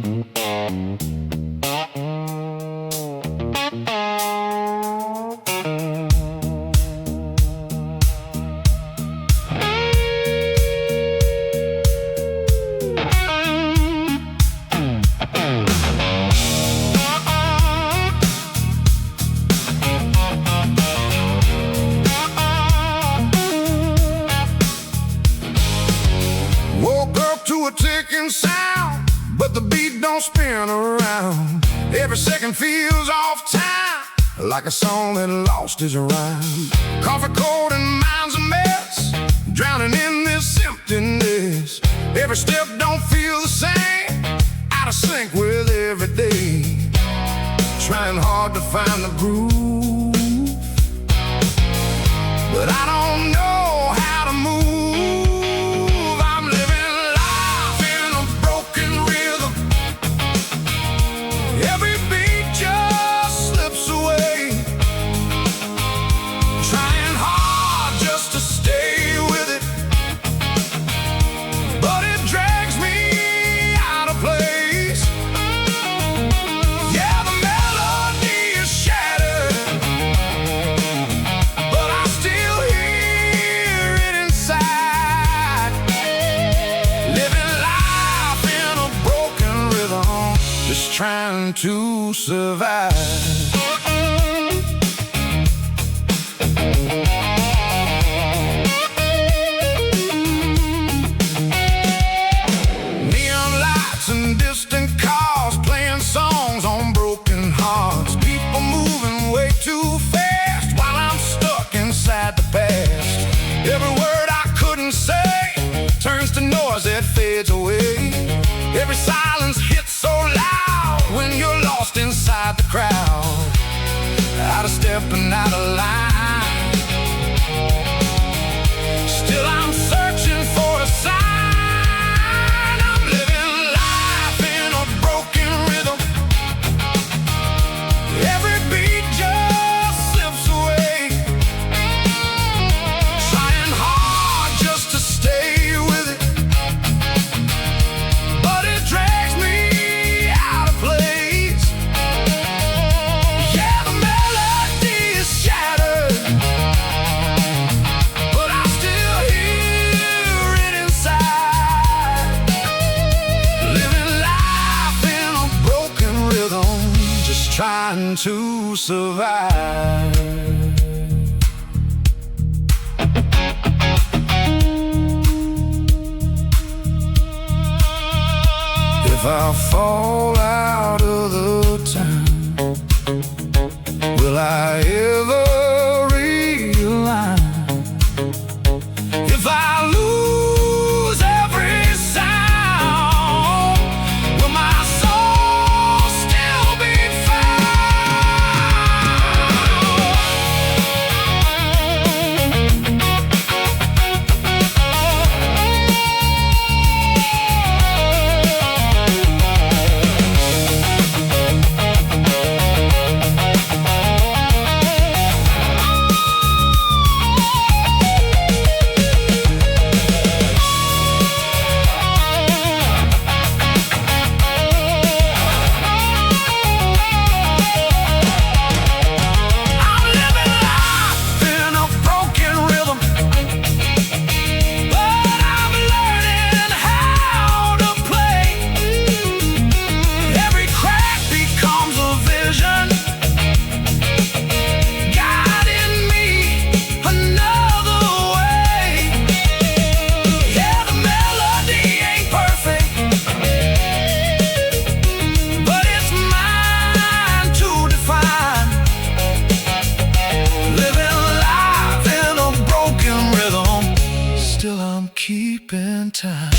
Woke up to a ticking sound, but the beat don't spin around. Every second feels off time, like a song that lost its rhyme. Coffee cold and mind's a mess, drowning in this emptiness. Every step don't feel the same, out of sync with every day. Trying hard to find the groove, but I don't know how to move. Trying to survive. Neon lights and distant cars playing songs on broken hearts. People moving way too fast while I'm stuck inside the past. Every word I couldn't say turns to noise that fades away. Every silence hits so loud when you're lost inside the crowd, out of step and out of line. Still I'm searching for a sign. I'm living life in a broken rhythm. Every beat just slips away. Trying hard just to stay with it, but it drags me out of place. Yeah, the melody is shattered, but I still hear it inside. Living life in a broken rhythm, just trying to survive. If I fall out of the town, will I ever realign? If I lose every sound, will my soul still be keeping time.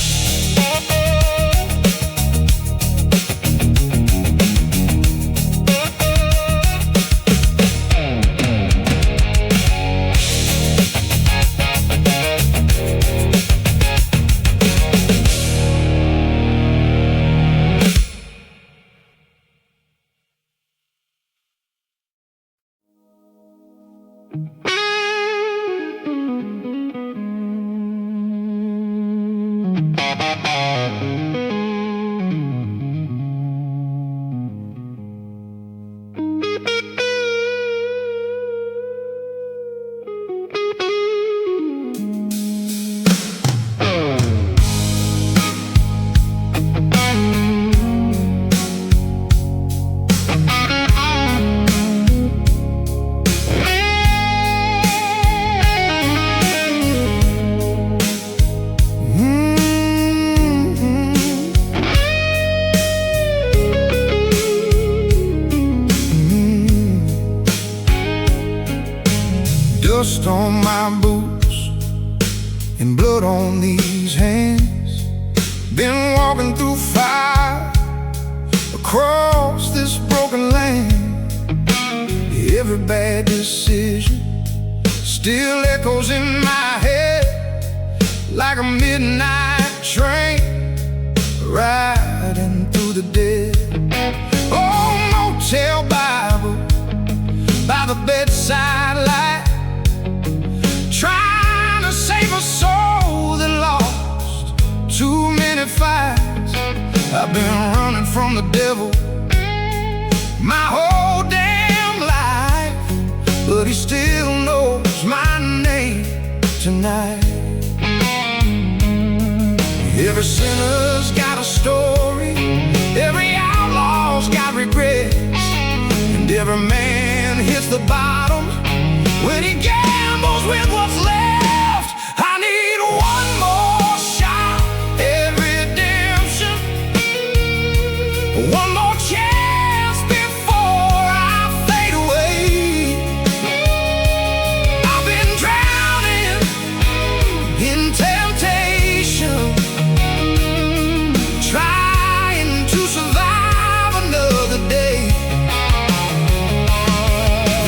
scars on my boots and blood on these hands. Been walking through fire across this broken land. Every bad decision still echoes in my head like a midnight train riding through the dead. Oh, motel Bible by the bedside light, trying to save a soul that lost too many fights. I've been running from the devil my whole damn life, but he still knows my name tonight. Every sinner's got a story, every outlaw's got regrets, and every man hits the bottom when he gambles with what's left. I need one more shot at redemption, one more chance before I fade away. I've been drowning in temptation, trying to survive another day.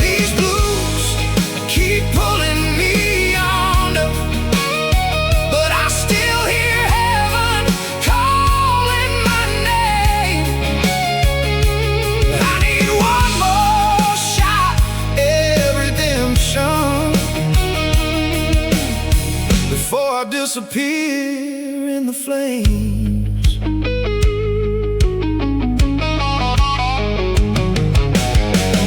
These blues keep pulling me under, but I still hear heaven calling my name. I need one more shot at redemption before I disappear in the flames.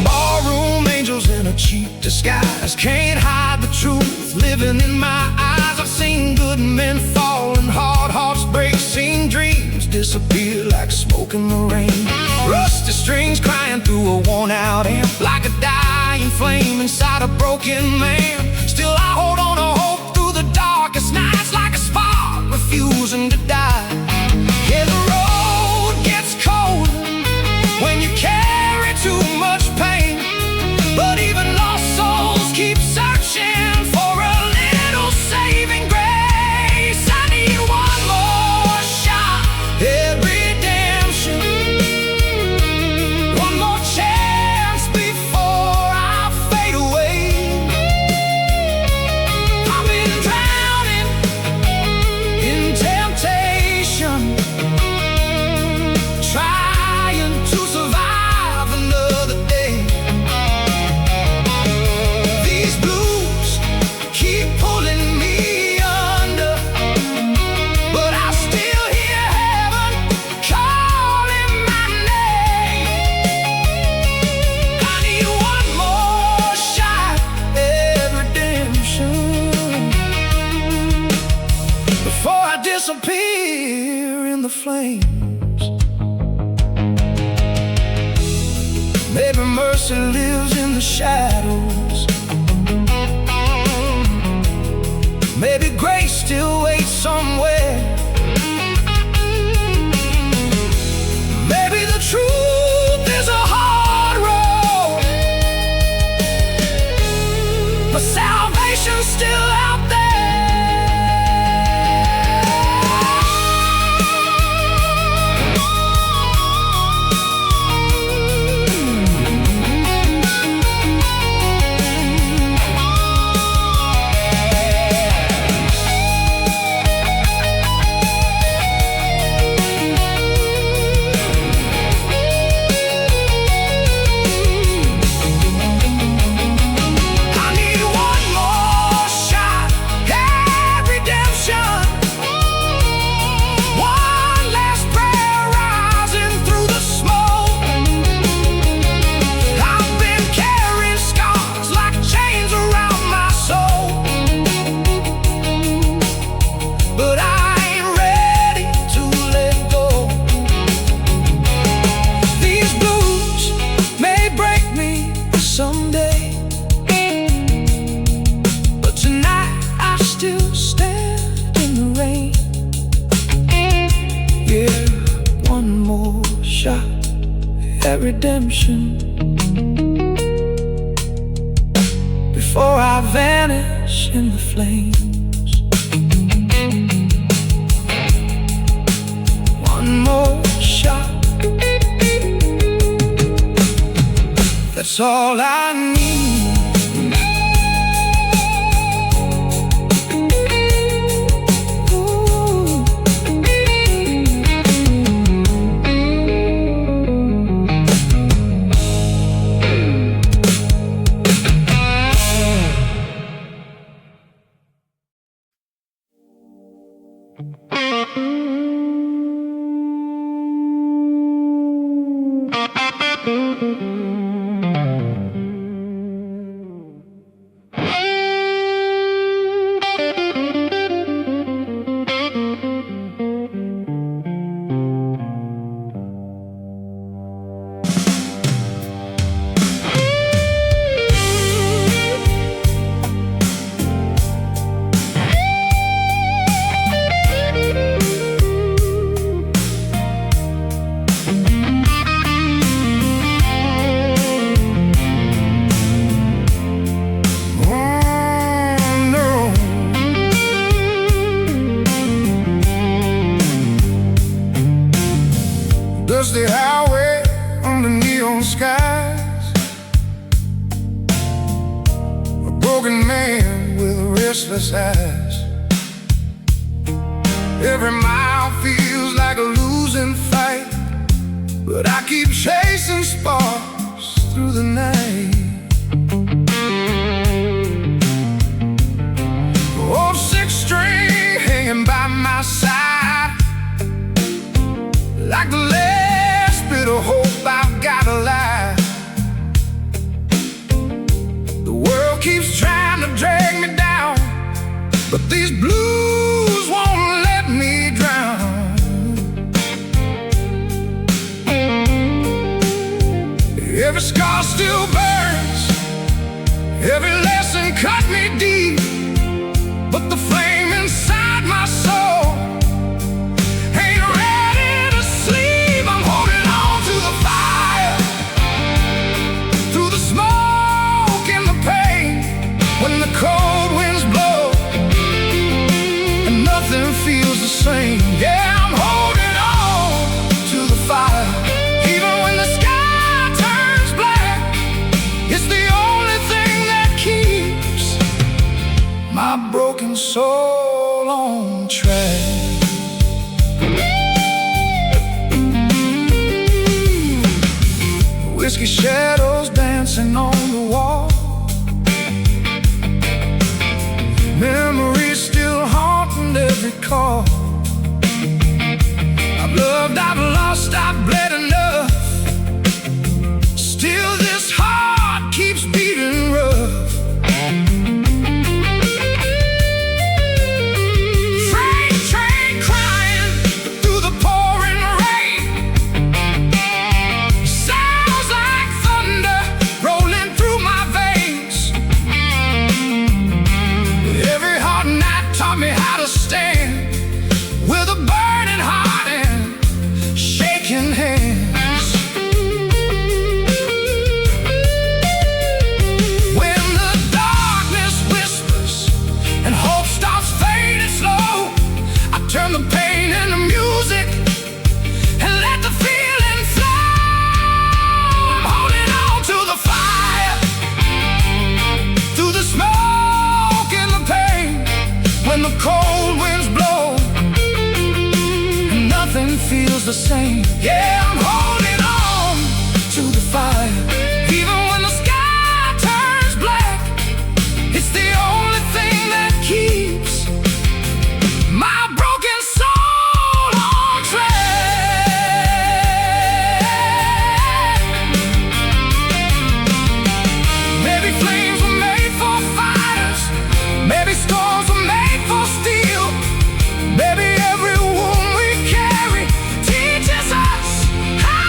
Ballroom angels in a cheap disguise can't hide the truth living in my eyes. I've seen good men fall and hard hearts break, seen dreams disappear like smoke in the rain. Rusty strings crying through a worn-out amp, like a dying flame inside a broken man. Still I hold on to hope through the darkest nights, like a spark refusing to die. Yeah, the road gets colder when you carry too much pain, but even lost souls keep searching for a little saving grace. I need one more shot at redemption, one more chance before I fade away. I've been drowning in temptation, trying to survive another day. These blues keep pulling me under, but I still hear heaven calling my name. I need one more shot at redemption before I disappear in the flames. Maybe mercy lives in the shadows, maybe grace still waits somewhere. Maybe the truth is a hard road, but salvation's still out there. I need one more shot at redemption, one last prayer rising through the smoke. I've been carrying scars like chains around my soul, but I ain't ready to let go. These blues may break me someday, but tonight I still stand in the rain. Yeah, one more shot at redemption before I I vanish in the flames. One more shot, that's all I need. Dusty highway under neon skies, a broken man with restless eyes. Every mile feels like a losing fight, but I keep chasing sparks through the night. Oh, six string hanging by my side, like the last bit of hope I've got alive. The world keeps trying to drag me down, but these blues won't let me drown. Every scar still burns, every lesson cut me deep, but the flame inside my soul ain't ready to sleep. I'm holding on to the fire, through the smoke and the pain, when the cold winds blow and nothing feels the same. Yeah, I'm holding on to the fire, even when the sky turns black. It's the only thing that keeps my broken soul on track. Whiskey shadows dancing on the wall, memories still haunting every call. I've loved, I've lost, I've bled enough. Still this heart keeps beating rough. Freight train crying through the pouring rain, sounds like thunder rolling through my veins. Every hard night taught me how to stand, with a burning heart and shaking hands. When the darkness whispers and hope starts fading slow, I turn the pain into music and let the feeling flow. I'm holding on to the fire, through the smoke and the pain, when the cold winds blow and nothing feels the same. Yeah, I'm holding on to the fire, even when the sky turns black. It's the only thing that keeps my broken soul on track. Maybe flames were made for fighters, maybe storms were made for steel. Maybe every wound we carry teaches us how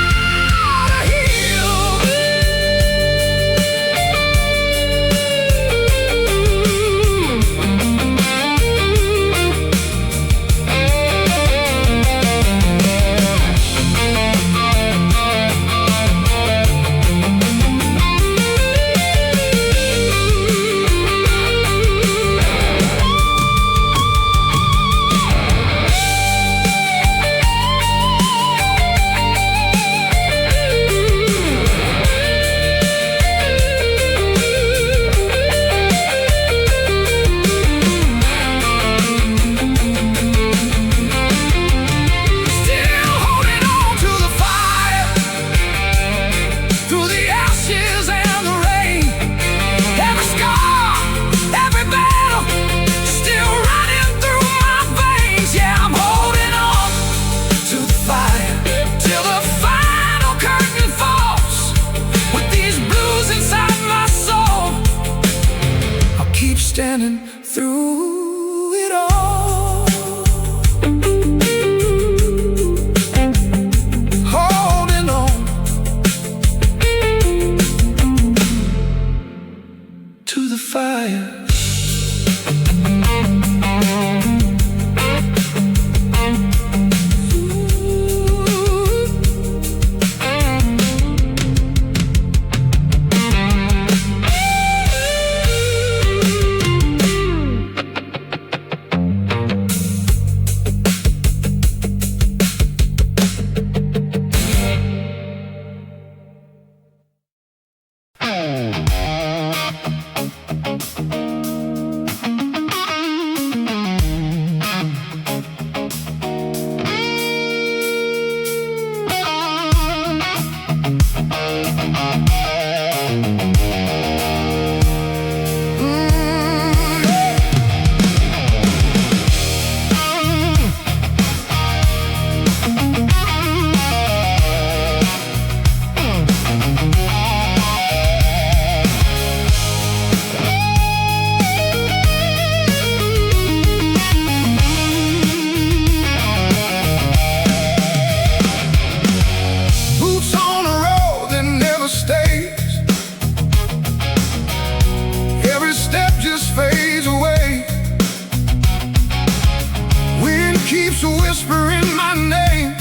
keeps whispering my name,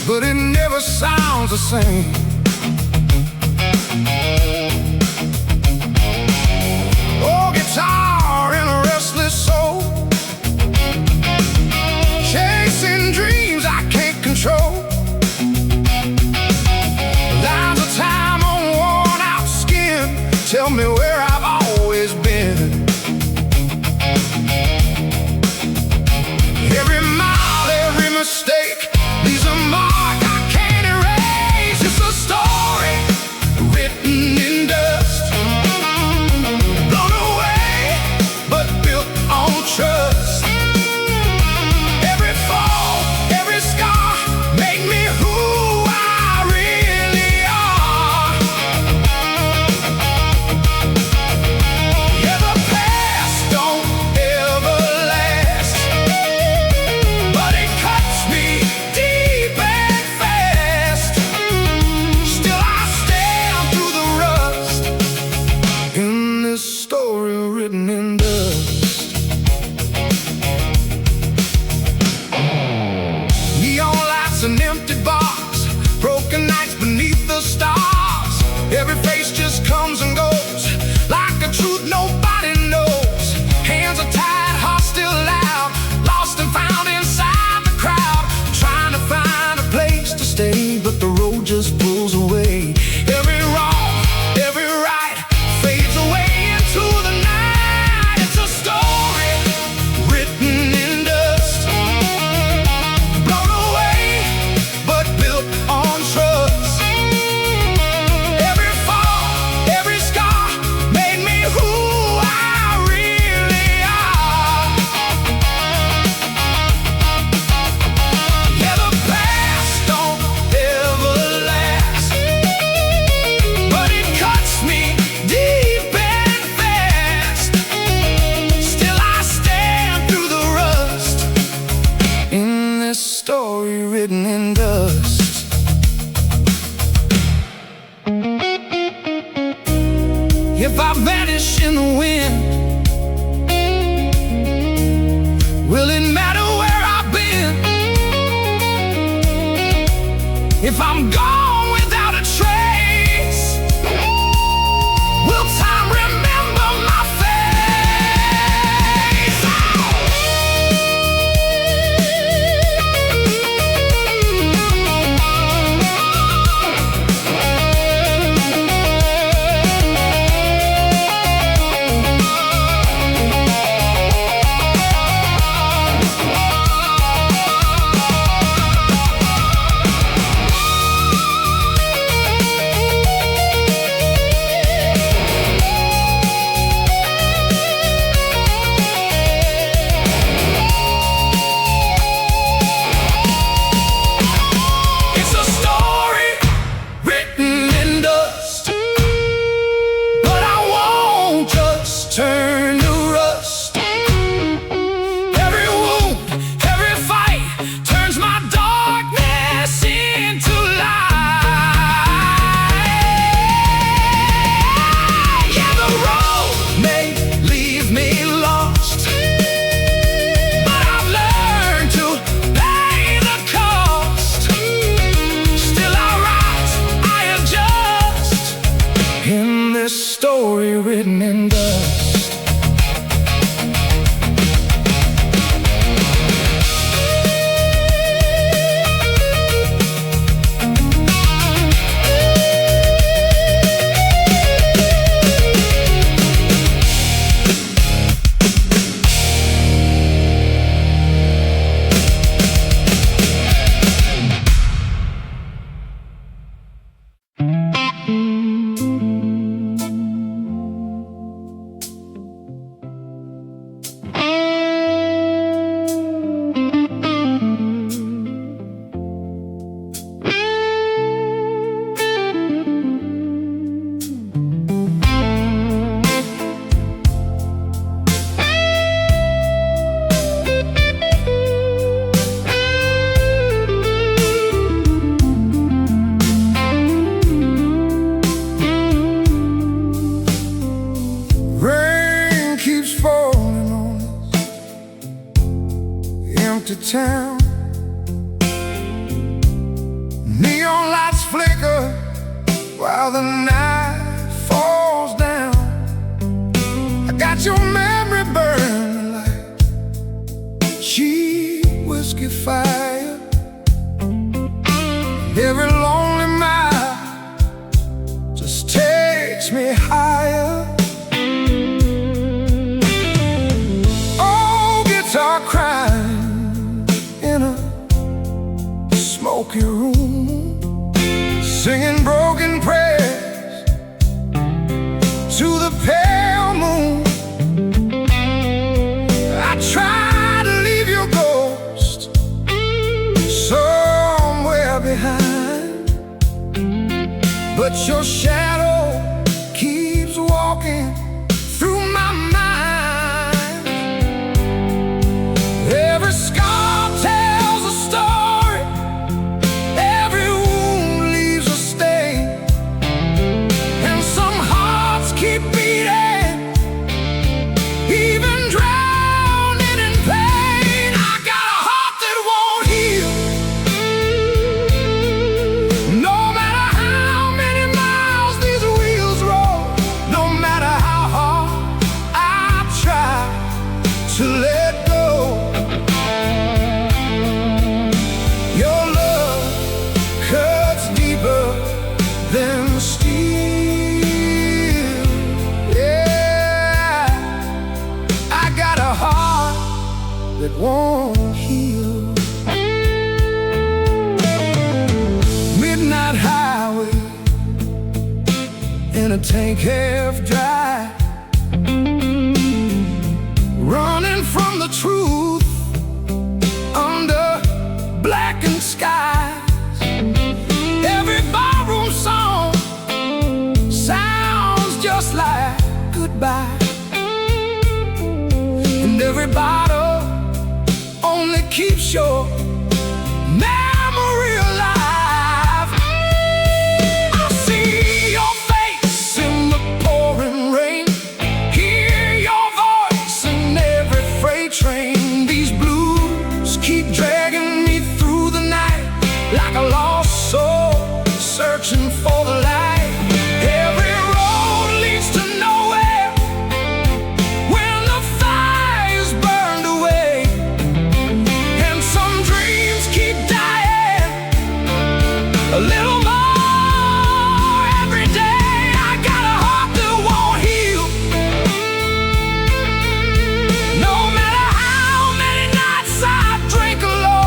but it never sounds the same. Oh, guitar in a restless soul, chasing dreams I can't control. Lines of time on worn out skin tell me where I've always been. Every mile, every mistake leaves a mark I can't erase. It's a story written in dust, blown away but built on trust. Every fall, every scar made me who I really are. Yeah, the past don't ever last, but it cuts me deep and fast. Still I stand through the rust in this story written in dust. Neon lights and empty bars, broken nights beneath the stars. Every face just comes and goes like a truth nobody knows. Hands are tied, hearts still loud, lost and found inside the crowd. Trying to find a place to stay, but the road just pulls away. Every wrong, every right fades away into the night. It's a story written in dust, blown away but built on trust. Every fall, every scar made me who I really are. Yeah, the past don't ever last, but it cuts me deep and fast. Still I stand through the rust in this story written in dust. If I vanish in the wind, will it matter where I've been? If I'm gone without a trace, will time remember my face? It's a story written in dust, but I won't just turn to rust. Every wound, every fight turns my darkness into light. Yeah, the road may leave me lost, but I've learned to pay the cost. Still I rise, I adjust in this story written in dust. Neon lights flicker while the night falls down. I got your memory burning like cheap whiskey fire. Every lonely mile just takes me higher. Oh, guitar crying in a smoky room, singing broken prayers to the pale moon. I try to leave your ghost somewhere behind, but your shadow keeps walking through my mind. Every scar tells a story, every wound leaves a stain, and some hearts keep beating, even drowning in pain. I got a heart that won't heal, no matter how many miles these wheels roll, no matter how hard I try to let go. Your love cuts deeper than steel. Yeah, I got a heart that won't heal. Midnight highway in a tank half dry, running from the truth under blackened skies. Every barroom song sounds just like goodbye, and every bottle only keeps your memory alive. I see your face in the pouring rain, hear your voice in every freight train. These blues keep dragging me through the night like a lost soul searching for the light. Every road leads to nowhere when the fire's burned away, and some dreams keep dying a little more every day. I got a heart that won't heal, no matter how many nights I drink alone.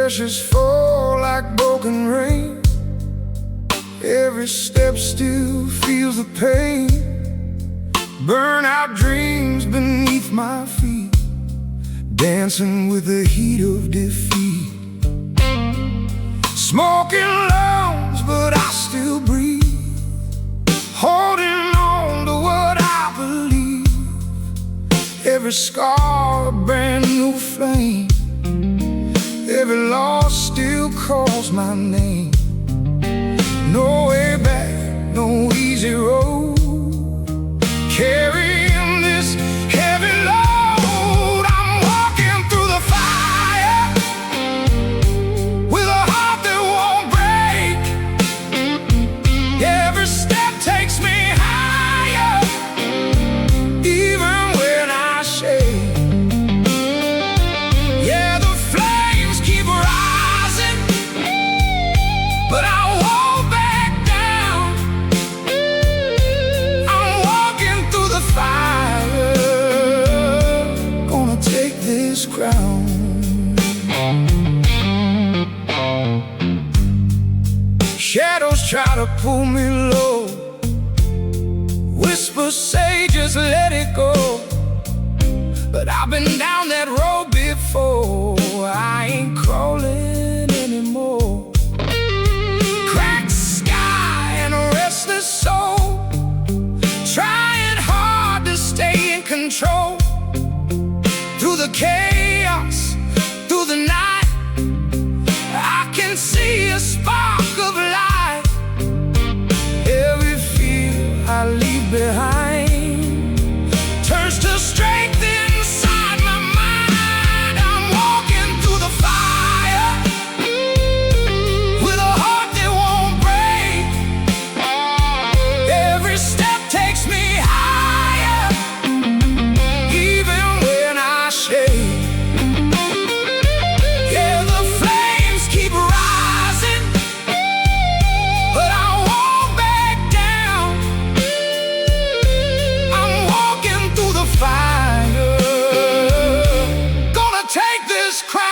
pressures fall like broken rain. Every step still feels the pain. Burnout dreams beneath my feet, dancing with the heat of defeat. Smoking lungs, but I still breathe, holding on to what I believe. Every scar a brand new flame, every loss still calls my name. No way back, no easy road, carrying this heavy load. I'm walking through the fire with a heart that won't break. Every step takes me higher, even when I shake. Yeah, the flames keep rising, but I won't back down. I'm walking through the fire, gonna take this crown. Shadows try to pull me low, whispers say just let it go. But I've been down that road before, I ain't crawling anymore. Cracked sky and a restless soul, trying hard to stay in control. Through the chaos, through the night, I can see a spark of light. Every fear I leave behind turns to strength inside my mind. I'm walking through the fire with a heart that won't break. Every step takes me higher, even when I shake. Yeah, the flames keep rising, but I won't back down. I'm walking through the fire, gonna take this crown.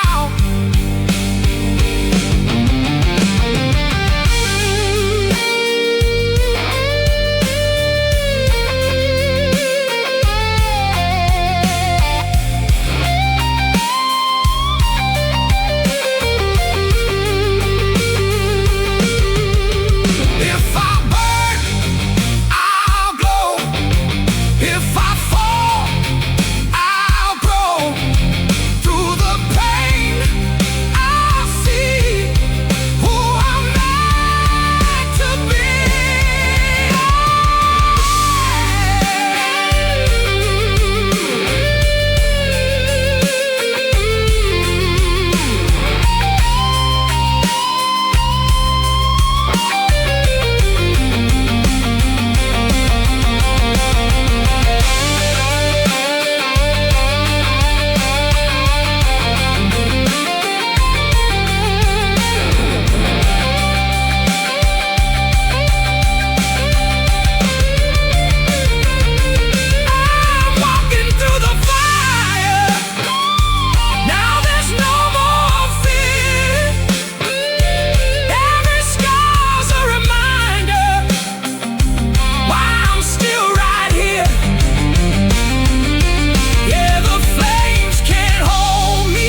If I burn, I'll glow. If I fall, I'll grow. Through the pain, I'll see who I'm meant to be. I'm walking through the fire, now there's no more fear. Every scar's a reminder why I'm still right here. Yeah, the flames can't hold me,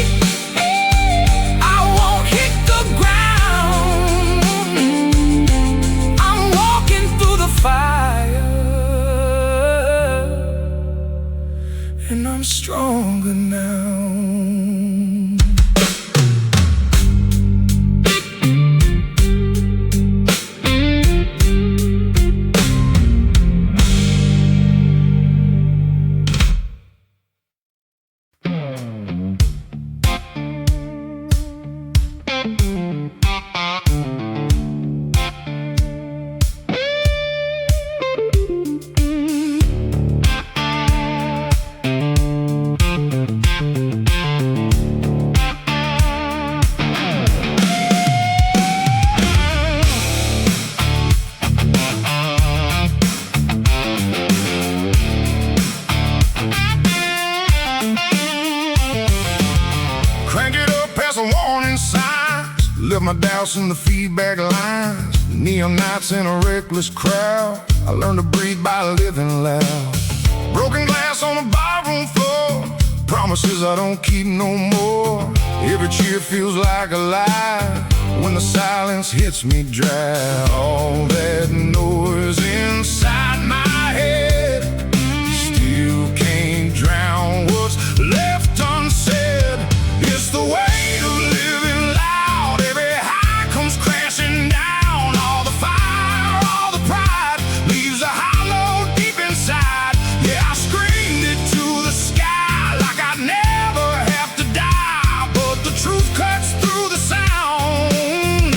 I won't hit the ground. I'm walking through the fire, and I'm stronger now. Crank it up as a warning sign. Left my doubts in the feedback lines, neon nights in a reckless crowd. I learned to breathe by living loud. Broken glass on the barroom floor, promises I don't keep no more. Every cheer feels like a lie when the silence hits me dry. All that noise inside my head still can't drown what's left unsaid. It's the weight of living loud. Every high comes crashing down. All the fire, all the pride leaves a hollow deep inside. Yeah, I screamed it to the sky like I'd never have to die, but the truth cuts through the sound.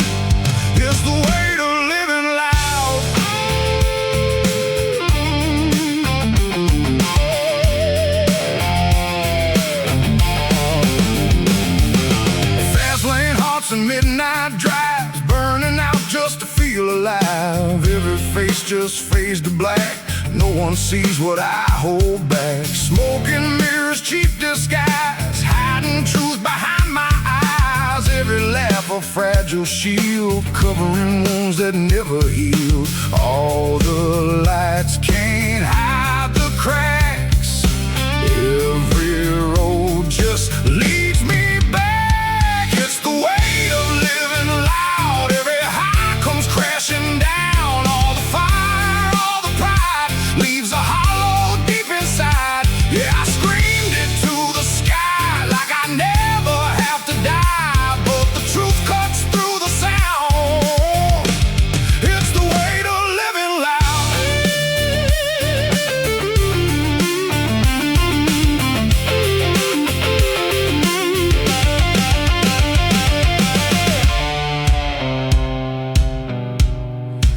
It's the weight of living loud. Fast lane hearts and midnight drives, burning out just to feel alive. Every face just fades to black. No one sees what I hold back. Smoking mirrors, cheap disguise, hiding truth behind my eyes. Every laugh a fragile shield, covering wounds that never healed. All the lights can't hide the cracks. Every road just leads me back. It's the weight of living loud. Every high comes crashing down. All the fire, all the pride leaves a hollow deep inside. Yeah, I screamed it to the sky like I never have to die, but the truth cuts through the sound. It's the weight of living loud.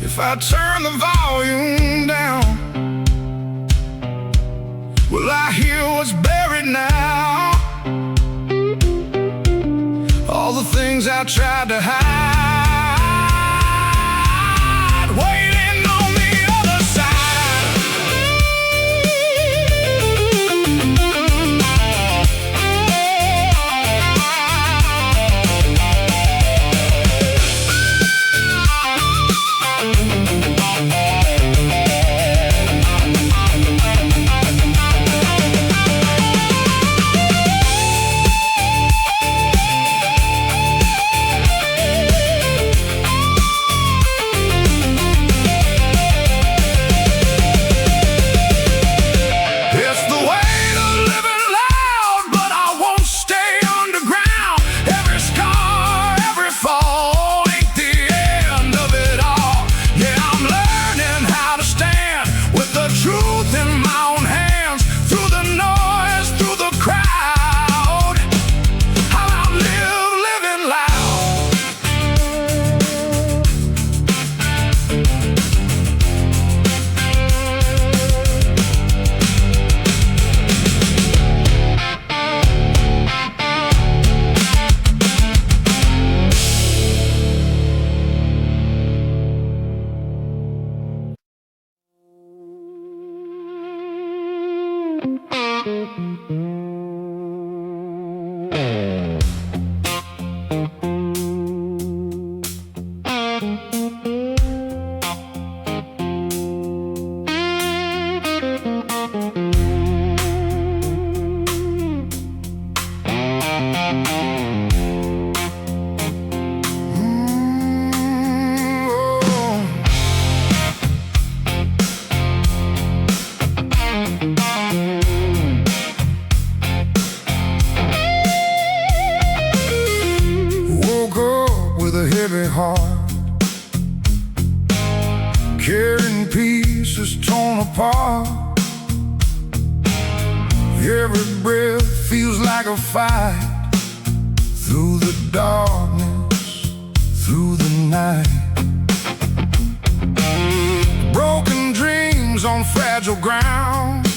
If I turn the volume down, will I hear what's buried now? All the things I tried to hide, waiting on the other side. It's the weight of living loud, but I won't stay underground. Every scar, every fall ain't the end of it all. Yeah, I'm learning how to stand with the truth in my own hands. Through the noise, through the crowd, I'll outlive living loud. Woke up with a heavy heart, carrying pieces torn apart. Every breath feels like a fight, through the darkness, through the night. Broken dreams on fragile ground,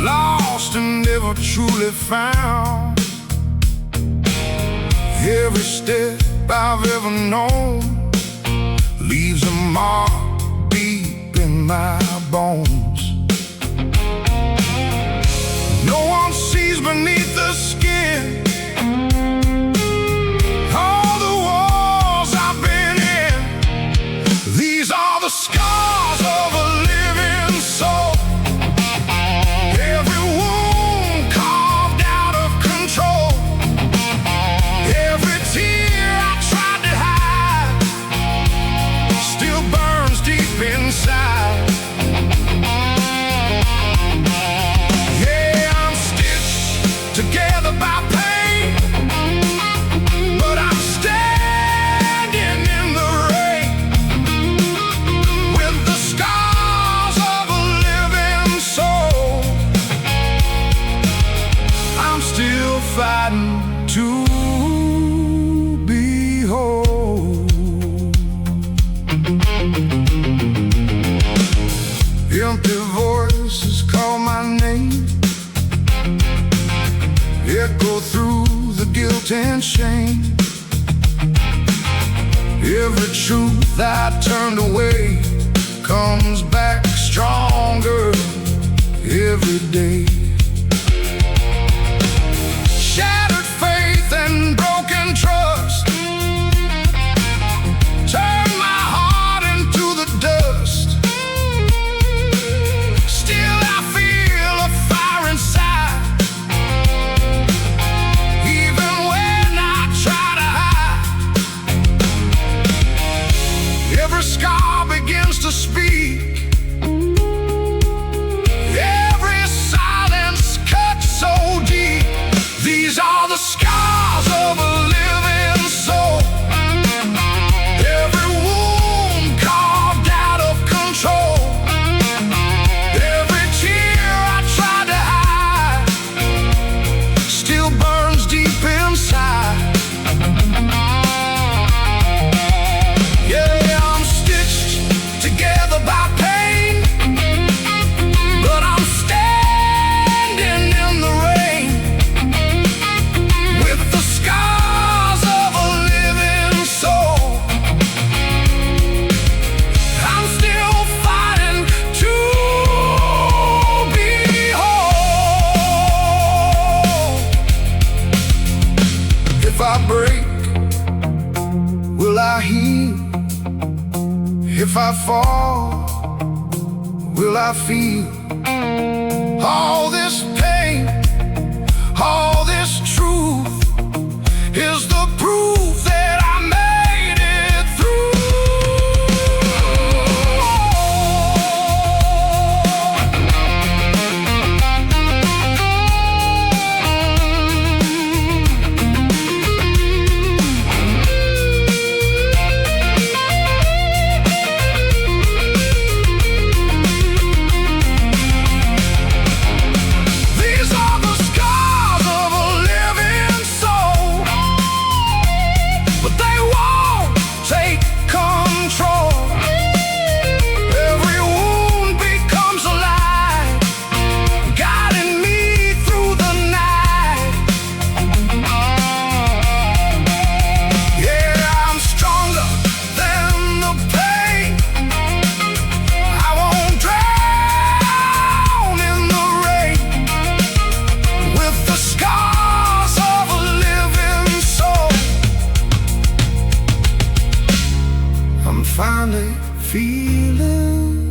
lost and never truly found. Every step I've ever known leaves a mark deep in my bones. No one sees beneath the skin. still fighting to be whole. Empty voices call my name, echo through the guilt and shame. Every truth I turned away comes back stronger every day. Shattered faith and broken trust turn my heart into the dust. Still I feel a fire inside, even when I try to hide. Every scar begins to speak, every silence cuts so deep. These are the scars of a living soul, every wound carved out of control. Every tear I tried to hide still burns deep inside. Yeah, I'm stitched together by pain, but I'm standing in the rain with the scars of a living soul. I'm still fighting to be whole. If I break, will I heal? If I fall, will I feel all this pain? All this truth is the proof that I made it through. These are the scars of a living soul, but they won't take control. Every wound becomes alive, guiding me through the night. Yeah, I'm stronger than the pain. I won't drown in the rain with the scars of a living soul. I'm finally feeling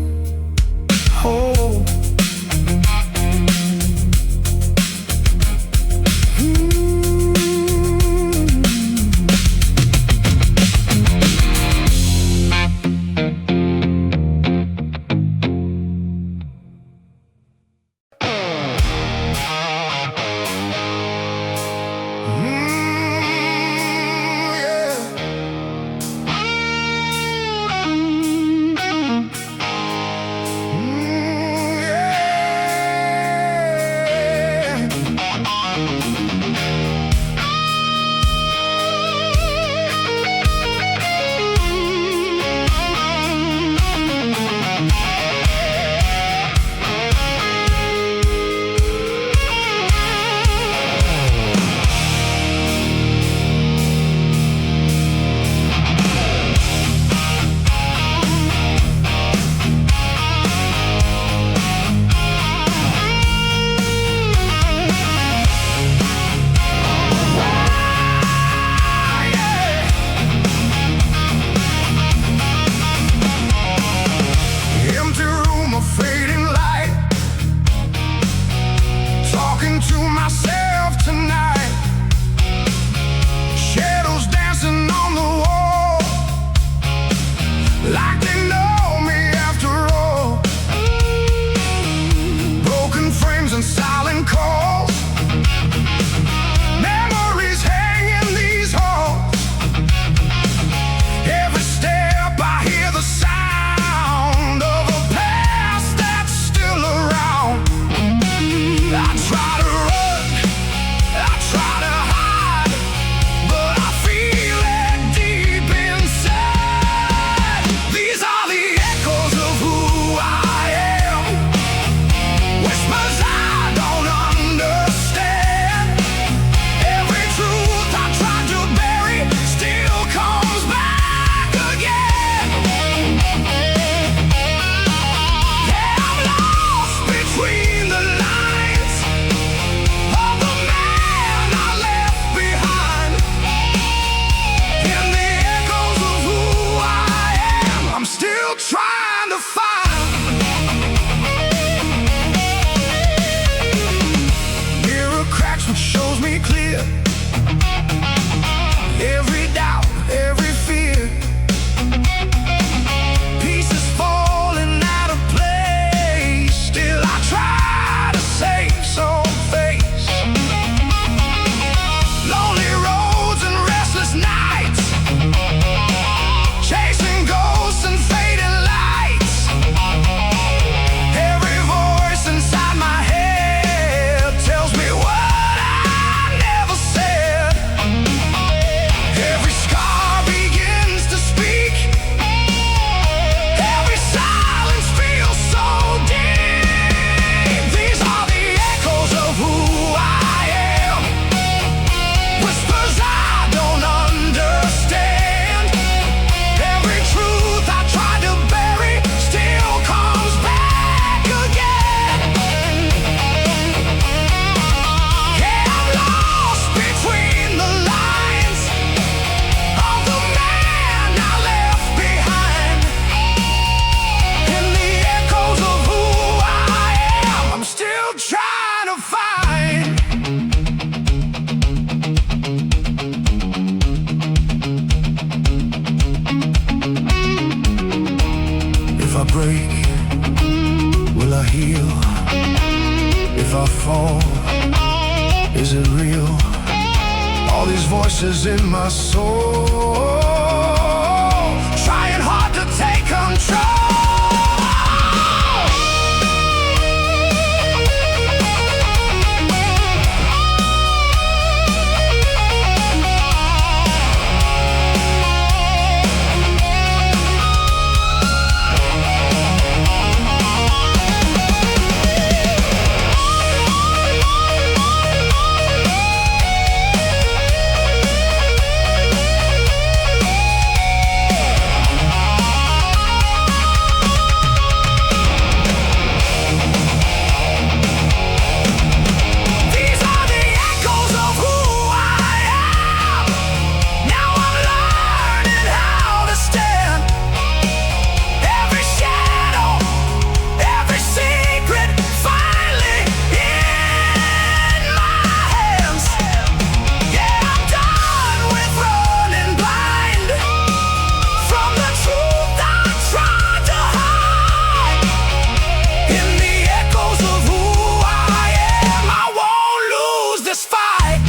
whole. tells me clear. Every doubt, every fear, pieces falling out of place. Still I try to save some face. Lonely roads and restless nights, chasing ghosts and fading lights. Every voice inside my head tells me what I never said. Every scar begins to speak. Every silence feels so deep. These are the echoes of who I am, whispers I don't understand. Every truth I tried to bury still comes back again. Yeah, I'm lost between the lines of the man I left behind. In the echoes of who I am, I'm still trying to find. If I break, will I heal? If I fall, is it real? All these voices in my soul, trying hard to take control. These are the echoes of who I am. Now I'm learning how to stand. Every shadow, every secret, finally in my hands. Yeah, I'm done with running blind from the truth I tried to hide. In the echoes of who I am, I won't lose this fight.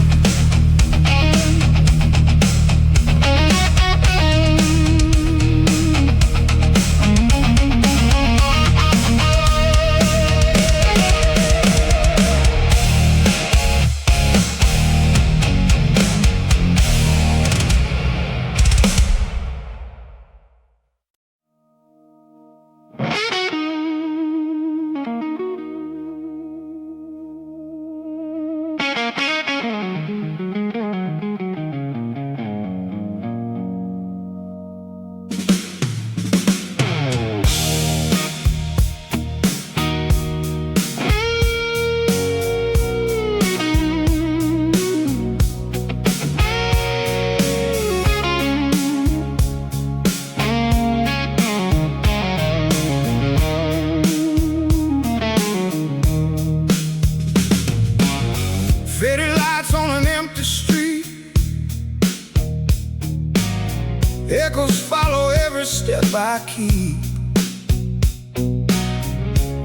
Faded lights on an empty street, echoes follow every step I keep.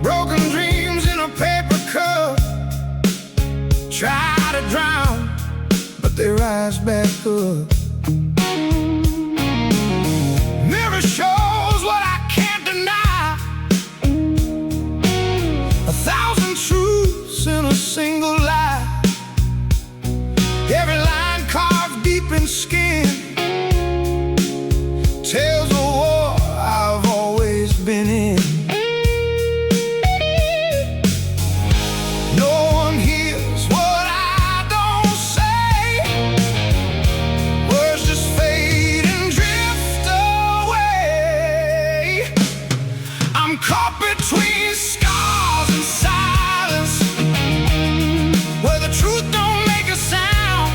Broken dreams in a paper cup, try to drown, but they rise back up. Mirror shows what I can't deny, 1,000 truths in a single lie. Every line carved deep in skin tells a war I've always been in. No one hears what I don't say. Words just fade and drift away. I'm caught between scars and silence, where the truth don't make a sound.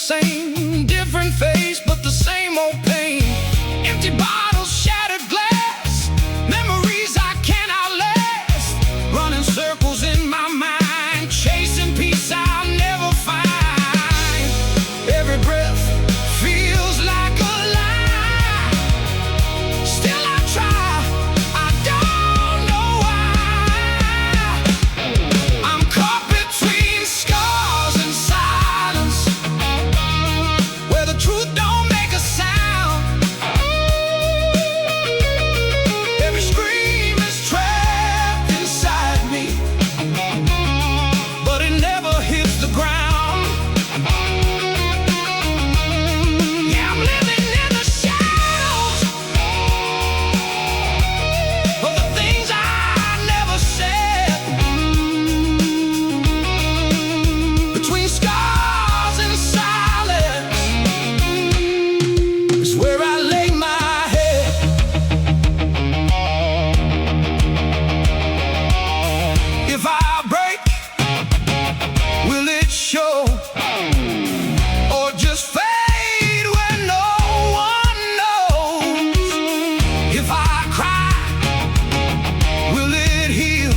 same, different face, but the same old pain. Empty bottles, shattered glass, memories I can't outlast. Running circles in my mind, chasing peace I'll never find. Every breath feels like a lie. Still I try, I don't know why. I'm caught between scars and silence, where the truth don't make a sound. Every scream is trapped inside me, but it never hits the ground. Yeah, I'm living in the shadows of the things I never said. Between scars and silence is where I lay my head. If I break, will it show, or just fade where no one knows? If I cry, will it heal,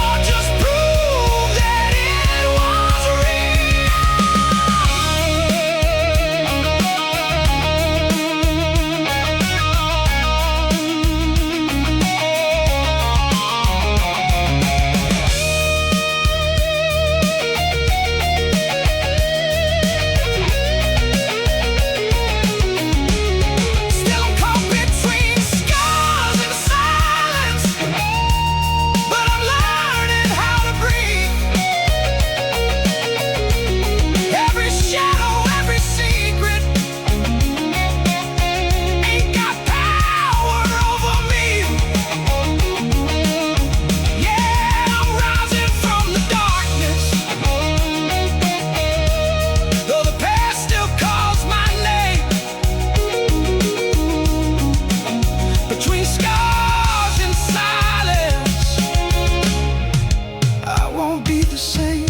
or just prove that it was Still I'm caught between scars and silence, but I'm learning how to breathe. Every shadow, every secret ain't got power over me. Yeah, I'm rising from the darkness, though the past still calls my name. Between scars and silence, I won't be the same.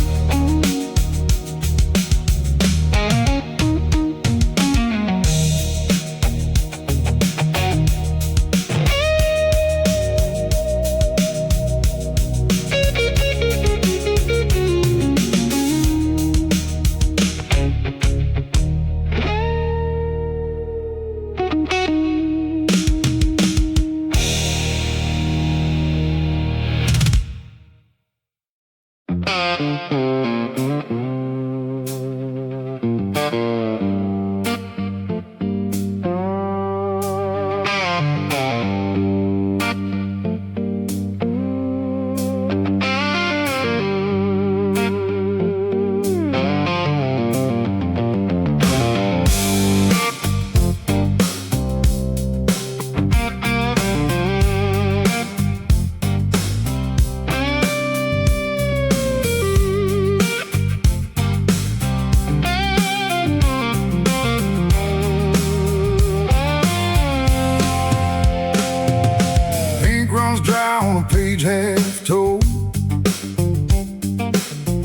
Ink runs dry on a page half told.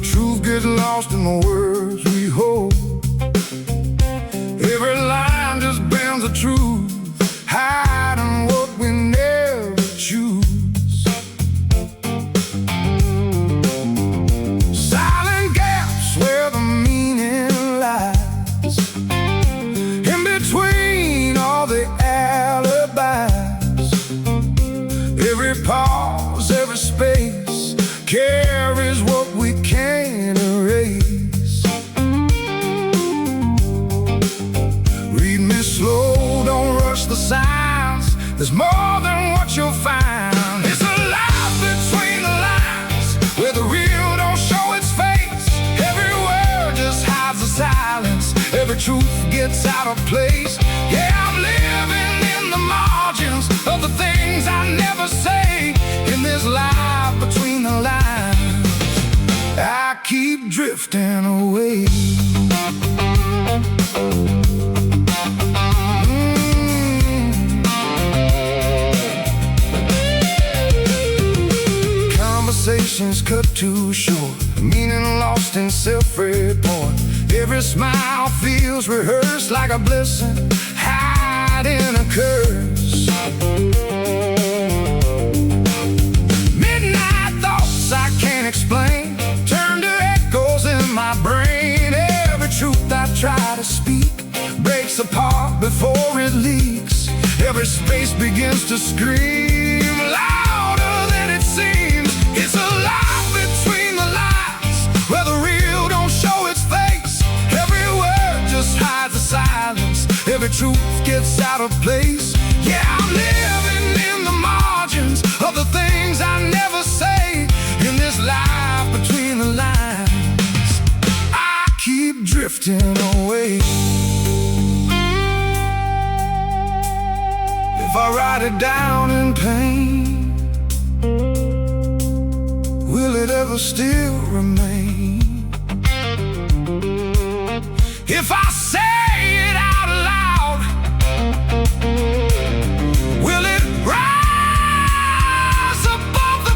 Truth gets lost in the words we hold. Every line just bends the truth, hiding what we never choose. Silent gaps where the meaning lies, in between all the alibis. Every pause, every space carries what we can't erase. Read me slow, don't rush the signs. There's more than what you'll find. It's a life between the lines, where the real don't show its face. Every word just hides the silence, every truth gets out of place. Yeah, I'm living in the margins of the things I never say. In this life between the lines, I keep drifting away. Conversations cut too short, meaning lost in self-report. Every smile feels rehearsed like a blessing hiding a curse. Midnight thoughts I can't explain turn to echoes in my brain. Every truth I try to speak breaks apart before it leaks. Every space begins to scream louder than it seems. It's a lie between the lines where the real don't show its face. Every word just hides the silence. Every truth gets out of place. Yeah, I'm living in the margins of the things I never say. In this life between the lines, I keep drifting away. If I write it down in pain, will it ever still remain? If I say it out loud, will it rise above the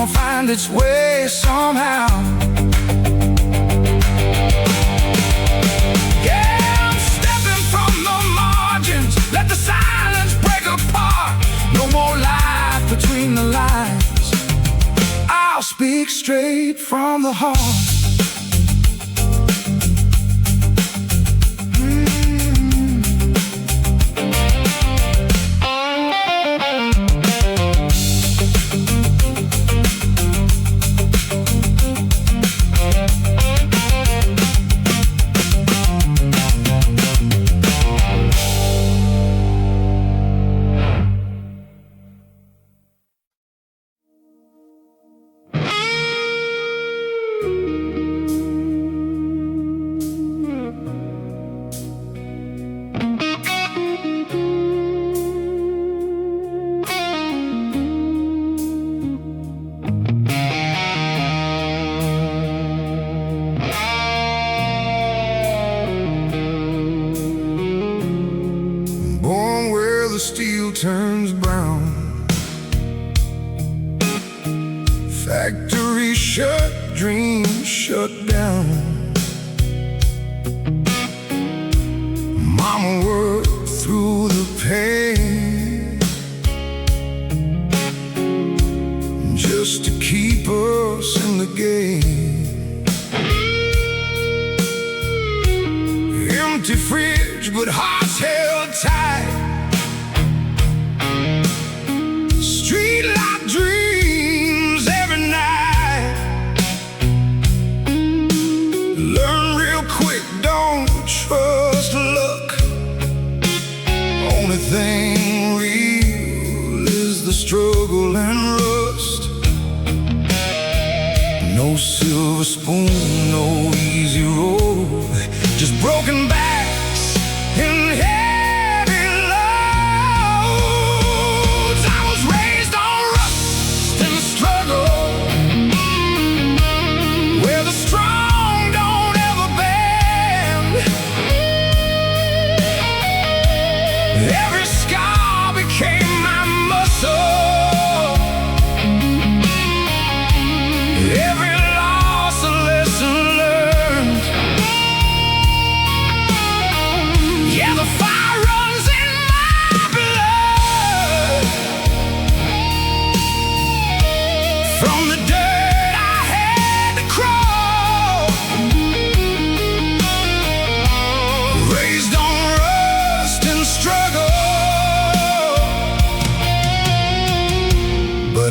find its way somehow. Yeah, I'm stepping from the margins. Let the silence break apart. No more life between the lines. I'll speak straight from the heart. The steel turns brown. Factory shut, dreams shut down. Mama worked through the pain just to keep us in the game. Empty fridge, but hearts held tight. Streetlight dreams every night. Learn real quick, don't trust luck. Only thing real is the struggle and rust. No silver spoon, no easy road, just broken backs and heavy loads. I was raised on rust and struggle, where the strong don't ever bend. Every scar became my muscle, every loss a lesson learned. Yeah, the fire runs in my blood. From the dirt I had to crawl, raised on rust and struggle. But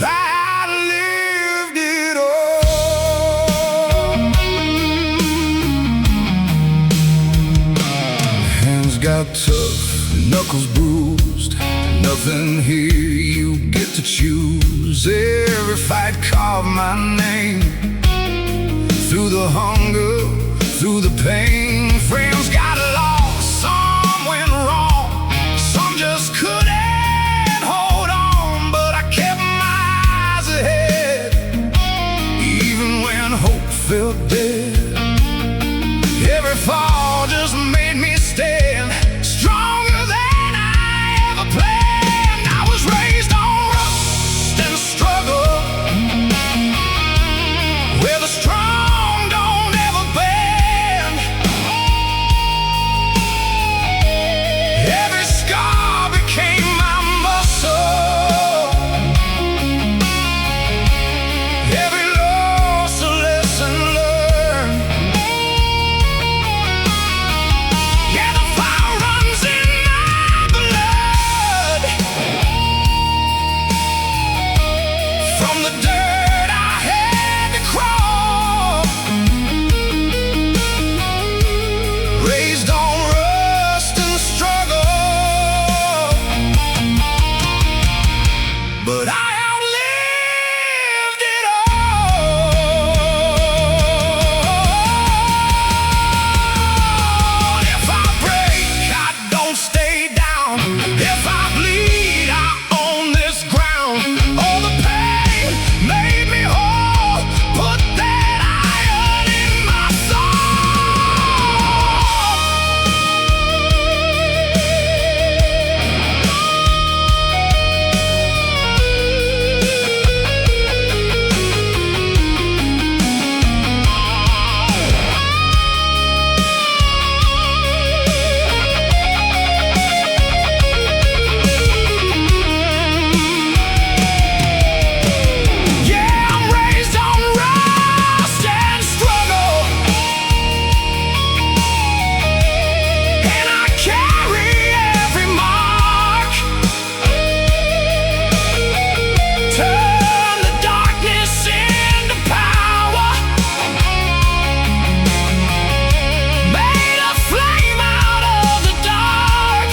knuckles bruised. Nothing here, you get to choose. Every fight carved my name. Through the hunger, through the pain, friends got lost, some went wrong, some just couldn't hold on. But I kept my eyes ahead, even when hope felt dead. Every fall just made me stand stronger than I ever planned. I was raised on rust and struggle, where the strong don't ever bend. Every scar became my muscle, every loss a lesson learned. Yeah, the fire runs in my blood. From the dirt I had to crawl, raised on rust and struggle, but I outlived it all. If I break, I don't stay down. If I bleed, I own this ground. All the pain made me whole, put that iron in my Yeah, I'm raised on rust and struggle, and I carry every mark. Turn the darkness into power, made a flame out of the dark.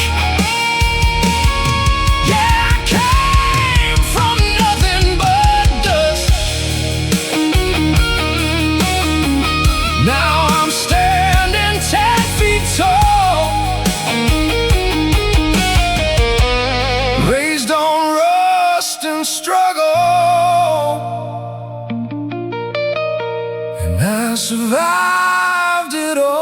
Yeah, I came from nothing but dust. Now I'm standing 10 feet tall, raised on rust and struggle, and I survived it all.